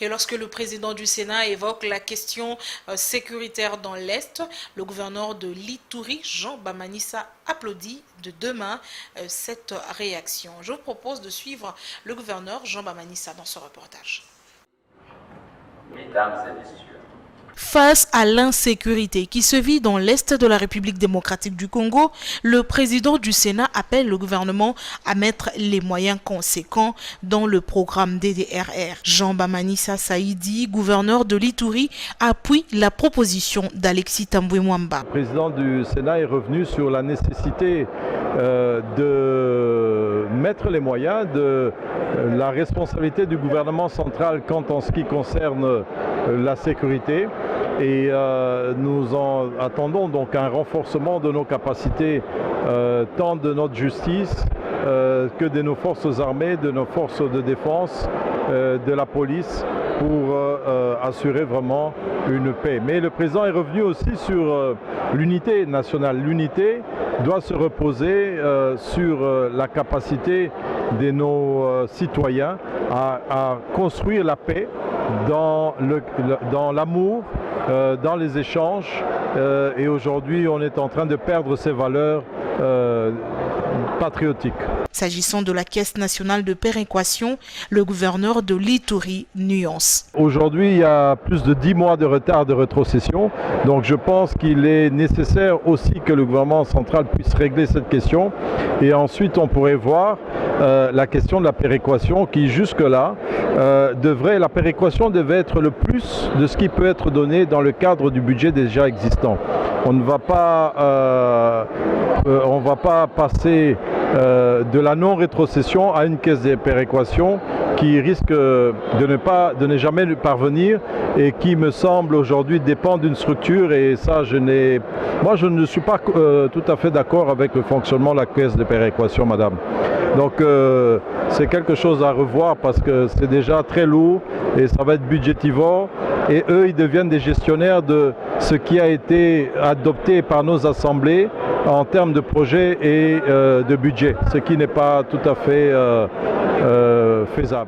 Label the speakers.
Speaker 1: Et lorsque le président du Sénat évoque la question sécuritaire dans l'Est, le gouverneur de l'Ituri, Jean Bamanissa, applaudit de deux mains cette réaction. Je vous propose de suivre le gouverneur Jean Bamanissa dans ce reportage.
Speaker 2: Mesdames et messieurs,
Speaker 1: face à l'insécurité qui se vit dans l'Est de la République démocratique du Congo, le président du Sénat appelle le gouvernement à mettre les moyens conséquents dans le programme DDRR. Jean Bamanissa Saïdi, gouverneur de l'Ituri, appuie la proposition d'Alexis Tambwe Mwamba.
Speaker 3: Le président du Sénat est revenu sur la nécessité de mettre les moyens de la responsabilité du gouvernement central quant en ce qui concerne la sécurité. Et nous en attendons donc un renforcement de nos capacités, tant de notre justice que de nos forces armées, de nos forces de défense, de la police, pour assurer vraiment une paix. Mais le président est revenu aussi sur l'unité nationale. L'unité doit se reposer sur la capacité de nos citoyens à construire la paix dans l'amour, dans les échanges, et aujourd'hui on est en train de perdre ces valeurs patriotiques.
Speaker 1: S'agissant de la Caisse nationale de péréquation, le gouverneur de l'Ituri nuance.
Speaker 3: Aujourd'hui, il y a plus de 10 mois de retard de rétrocession, donc je pense qu'il est nécessaire aussi que le gouvernement central puisse régler cette question. Et ensuite, on pourrait voir la question de la péréquation qui jusque-là, la péréquation devait être le plus de ce qui peut être donné dans le cadre du budget déjà existant. On ne va pas passer de la non-rétrocession à une caisse de péréquation qui risque de ne jamais parvenir et qui me semble aujourd'hui dépendre d'une structure, et ça moi je ne suis pas tout à fait d'accord avec le fonctionnement de la caisse de péréquation, madame. Donc c'est quelque chose à revoir parce que c'est déjà très lourd et ça va être budgétivore, et eux ils deviennent des gestionnaires de ce qui a été adopté par nos assemblées en termes de projet et de budget, ce qui n'est pas tout à fait faisable.